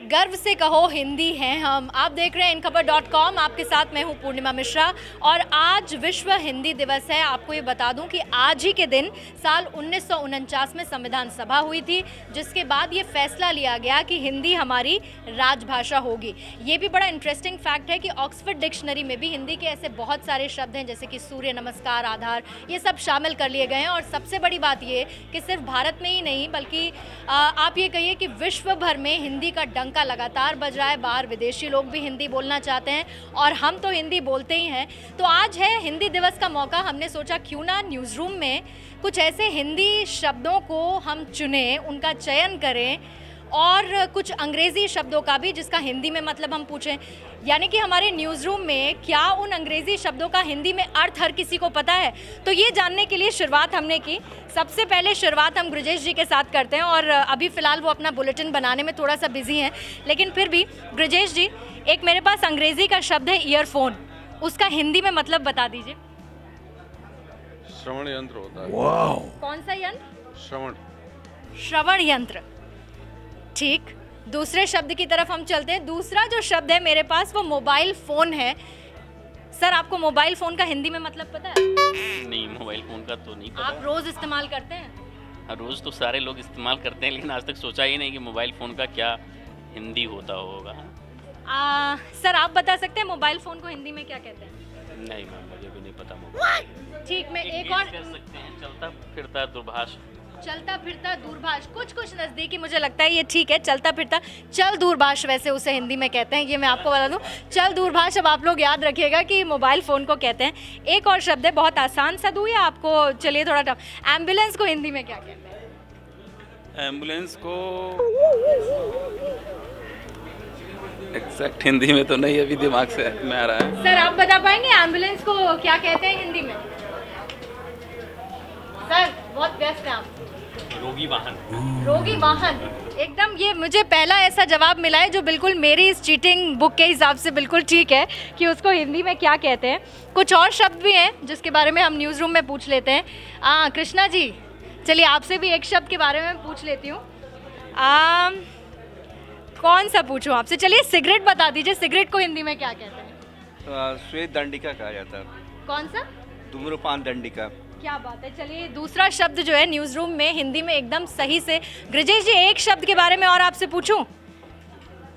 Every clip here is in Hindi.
गर्व से कहो हिंदी हैं हम। आप देख रहे हैं InKhabar.com, आपके साथ मैं हूं पूर्णिमा मिश्रा और आज विश्व हिंदी दिवस है। आपको ये बता दूं कि आज ही के दिन साल 1949 में संविधान सभा हुई थी, जिसके बाद ये फैसला लिया गया कि हिंदी हमारी राजभाषा होगी। ये भी बड़ा इंटरेस्टिंग फैक्ट है कि ऑक्सफोर्ड डिक्शनरी में भी हिंदी के ऐसे बहुत सारे शब्द हैं जैसे कि सूर्य नमस्कार, आधार, ये सब शामिल कर लिए गए हैं। और सबसे बड़ी बात ये कि सिर्फ भारत में ही नहीं बल्कि आप ये कहिए कि विश्व भर में हिंदी का डंका लगातार बज रहा है। बाहर विदेशी लोग भी हिंदी बोलना चाहते हैं और हम तो हिंदी बोलते ही हैं। तो आज है हिंदी दिवस का मौका, हमने सोचा क्यों ना न्यूज़ रूम में कुछ ऐसे हिंदी शब्दों को हम चुनें, उनका चयन करें और कुछ अंग्रेज़ी शब्दों का भी जिसका हिंदी में मतलब हम पूछें। यानी कि हमारे न्यूज़ रूम में क्या उन अंग्रेज़ी शब्दों का हिंदी में अर्थ हर किसी को पता है? तो ये जानने के लिए शुरुआत हमने की। सबसे पहले शुरुआत हम गुरजेश जी के साथ करते हैं और अभी फ़िलहाल वो अपना बुलेटिन बनाने में थोड़ा सा बिजी हैं, लेकिन फिर भी गुरजेश जी, एक मेरे पास अंग्रेज़ी का शब्द है ईयरफोन, उसका हिंदी में मतलब बता दीजिए। श्रवण यंत्र होता है। वाओ। कौन सा यंत्र? श्रवण यंत्र। ठीक, दूसरे शब्द की तरफ हम चलते हैं। दूसरा जो शब्द है मेरे पास वो मोबाइल फ़ोन है। सर, आपको मोबाइल फ़ोन का हिंदी में मतलब पता है? नहीं, मोबाइल फ़ोन का तो नहीं पता। आप रोज़ इस्तेमाल करते हैं? हाँ, रोज़ तो सारे लोग इस्तेमाल करते हैं, लेकिन आज तक सोचा ही नहीं कि मोबाइल फ़ोन का क्या हिंदी होता होगा। सर, आप बता सकते हैं मोबाइल फ़ोन को हिंदी में क्या कहते हैं? नहीं मैम, मुझे भी नहीं पता मोबाइल। ठीक, मैं एक और कर सकते हैं, चलता फिरता दूरभाष। चलता फिरता दूरभाष, कुछ नज़दीकी मुझे लगता है ये ठीक है। चलता फिरता, चल दूरभाष वैसे उसे हिंदी में कहते हैं, ये मैं आपको बता दूं। चल दूरभाष अब आप लोग याद रखिएगा कि मोबाइल फ़ोन को कहते हैं। एक और शब्द है, बहुत आसान सा दूँ या आपको चलिए थोड़ा टफ। एम्बुलेंस को हिंदी में क्या कहते हैं? एम्बुलेंस को एग्जैक्ट हिंदी में तो नहीं अभी दिमाग से में आ रहा है। सर, आप बता पाएंगे एम्बुलेंस को क्या कहते हैं हिंदी में? सर, बहुत व्यस्त हैं आप। रोगी वाहन। रोगी वाहन, एकदम। ये मुझे पहला ऐसा जवाब मिला है जो बिल्कुल मेरी इस चीटिंग बुक के हिसाब से बिल्कुल ठीक है कि उसको हिंदी में क्या कहते हैं। कुछ और शब्द भी हैं जिसके बारे में हम न्यूज़ रूम में पूछ लेते हैं। कृष्णा जी, चलिए आपसे भी एक शब्द के बारे में पूछ लेती हूँ। कौन सा पूछूं आपसे? चलिए सिगरेट बता दीजिए, सिगरेट को हिंदी में क्या कहते हैं? श्वेत दंडिका कहा जाता है। कौन सा? धूम्रपान दंडिका। क्या बात है। चलिए दूसरा शब्द जो है न्यूज़ रूम में हिंदी में एकदम सही से। गुरजेश जी, एक शब्द के बारे में और आपसे पूछूं।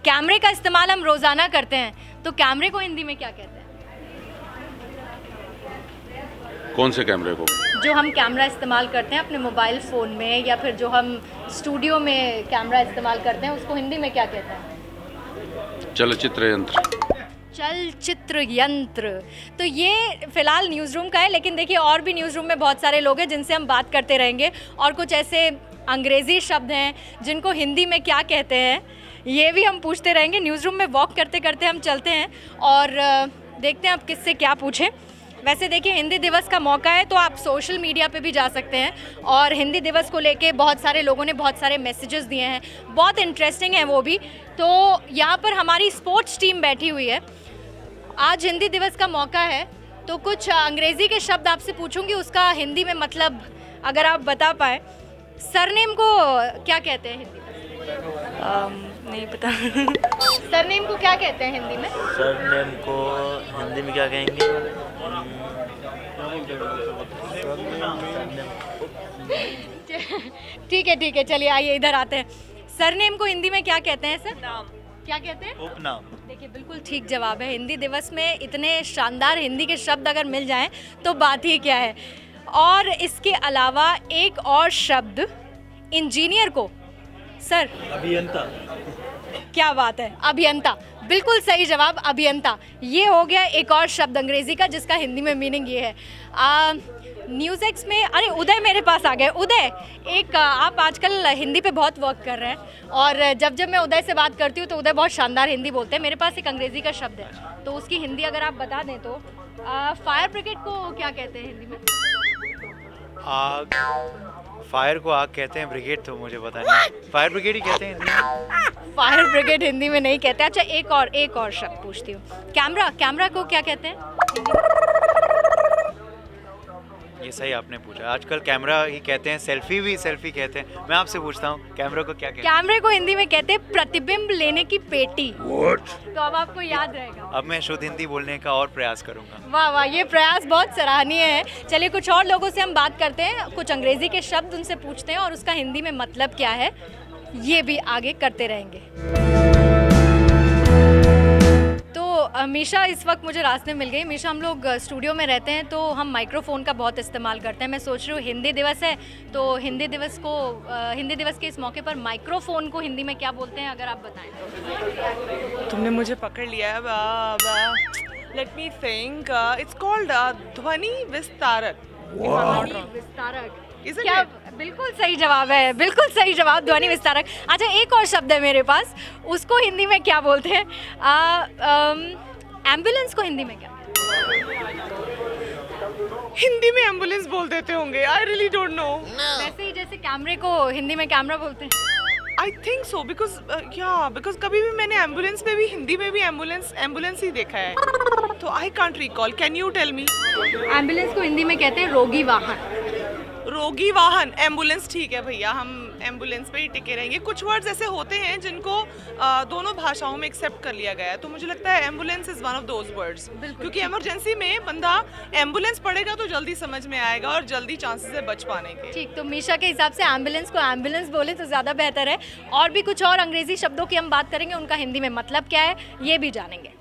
कैमरे का इस्तेमाल हम रोज़ाना करते हैं, तो कैमरे को हिंदी में क्या कहते हैं? कौन से कैमरे को? जो हम कैमरा इस्तेमाल करते हैं अपने मोबाइल फ़ोन में या फिर जो हम स्टूडियो में कैमरा इस्तेमाल करते हैं, उसको हिंदी में क्या कहते हैं? चलचित्र यंत्र। चलचित्र यंत्र। तो ये फ़िलहाल न्यूज़ रूम का है, लेकिन देखिए और भी न्यूज़ रूम में बहुत सारे लोग हैं जिनसे हम बात करते रहेंगे और कुछ ऐसे अंग्रेज़ी शब्द हैं जिनको हिंदी में क्या कहते हैं ये भी हम पूछते रहेंगे। न्यूज़ रूम में वॉक करते करते हम चलते हैं और देखते हैं आप किससे क्या पूछें। वैसे देखिए, हिंदी दिवस का मौका है तो आप सोशल मीडिया पे भी जा सकते हैं और हिंदी दिवस को लेके बहुत सारे लोगों ने बहुत सारे मैसेजेस दिए हैं, बहुत इंटरेस्टिंग है वो भी। तो यहाँ पर हमारी स्पोर्ट्स टीम बैठी हुई है। आज हिंदी दिवस का मौका है तो कुछ अंग्रेज़ी के शब्द आपसे पूछूंगी, उसका हिंदी में मतलब अगर आप बता पाए। सरनेम को क्या कहते हैं हिंदी में? नहीं पता। सरनेम को क्या कहते हैं हिंदी में? सरनेम को हिंदी में क्या कहेंगे? ठीक है, चलिए आइए इधर आते हैं। सरनेम को हिंदी में क्या कहते हैं सर? नाम। क्या कहते हैं? उपनाम। देखिए बिल्कुल ठीक जवाब है। हिंदी दिवस में इतने शानदार हिंदी के शब्द अगर मिल जाएं तो बात ही क्या है। और इसके अलावा एक और शब्द इंजीनियर को सर? अभियंता। क्या बात है, अभियंता। बिल्कुल सही जवाब, अभियंता। ये हो गया एक और शब्द अंग्रेज़ी का जिसका हिंदी में मीनिंग ये है। न्यूज़ एक्स में, अरे उदय मेरे पास आ गए। उदय, एक आप आजकल हिंदी पे बहुत वर्क कर रहे हैं और जब मैं उदय से बात करती हूँ तो उदय बहुत शानदार हिंदी बोलते हैं। मेरे पास एक अंग्रेज़ी का शब्द है तो उसकी हिंदी अगर आप बता दें तो फायर ब्रिगेड को क्या कहते हैं हिंदी में? आग। फायर को आग कहते हैं, ब्रिगेड तो मुझे पता नहीं। फायर ब्रिगेड ही कहते हैं हिंदी में। फायर ब्रिगेड हिंदी में नहीं कहते। अच्छा, एक और शब्द पूछती हूँ। कैमरा को क्या कहते हैं? ये सही आपने पूछा। आजकल कैमरा ही कहते हैं, सेल्फी भी सेल्फी कहते हैं। मैं आपसे पूछता हूँ कैमरा को क्या कहते हैं? कैमरे को हिंदी में कहते हैं प्रतिबिंब लेने की पेटी। तो अब आपको याद रहेगा। अब मैं शुद्ध हिंदी बोलने का और प्रयास करूँगा। वाह वाह, ये प्रयास बहुत सराहनीय है। चलिए कुछ और लोगों से हम बात करते हैं, कुछ अंग्रेजी के शब्द उनसे पूछते हैं और उसका हिंदी में मतलब क्या है, ये भी आगे करते रहेंगे। तो मीशा इस वक्त मुझे रास्ते में मिल गई। मीशा, हम लोग स्टूडियो में रहते हैं तो हम माइक्रोफोन का बहुत इस्तेमाल करते हैं। मैं सोच रही हूँ हिंदी दिवस है तो हिंदी दिवस के इस मौके पर माइक्रोफोन को हिंदी में क्या बोलते हैं, अगर आप बताएं तो। तुमने मुझे पकड़ लिया है। Let me think, it's called ध्वनि विस्तारक। विस्तारक, Isn't क्या? it? बिल्कुल सही जवाब है, बिल्कुल सही जवाब, ध्वनि विस्तारक। अच्छा, एक और शब्द है मेरे पास, उसको हिंदी में क्या बोलते हैं? एम्बुलेंस को हिंदी में क्या? हिंदी में एम्बुलेंस बोल देते होंगे। I really don't know. वैसे ही जैसे कैमरे को हिंदी में कैमरा बोलते हैं। आई थिंक सो, बिकॉज कभी भी मैंने एम्बुलेंस पे भी हिंदी में भी एम्बुलेंस ही देखा है, तो I can't recall. Can you tell me? Ambulance को हिंदी में कहते हैं रोगी वाहन। रोगी वाहन, एम्बुलेंस ठीक है भैया, हम एम्बुलेंस पे ही टिके रहेंगे। कुछ वर्ड्स ऐसे होते हैं जिनको दोनों भाषाओं में एक्सेप्ट कर लिया गया है, तो मुझे लगता है ambulance is one of those words, क्योंकि इमरजेंसी में बंदा एम्बुलेंस पढ़ेगा तो जल्दी समझ में आएगा और जल्दी चांसेस है बच पाने के। ठीक, तो मीशा के हिसाब से एम्बुलेंस को एम्बुलेंस बोले तो ज़्यादा बेहतर है। और भी कुछ और अंग्रेजी शब्दों की हम बात करेंगे, उनका हिंदी में मतलब क्या है ये भी जानेंगे।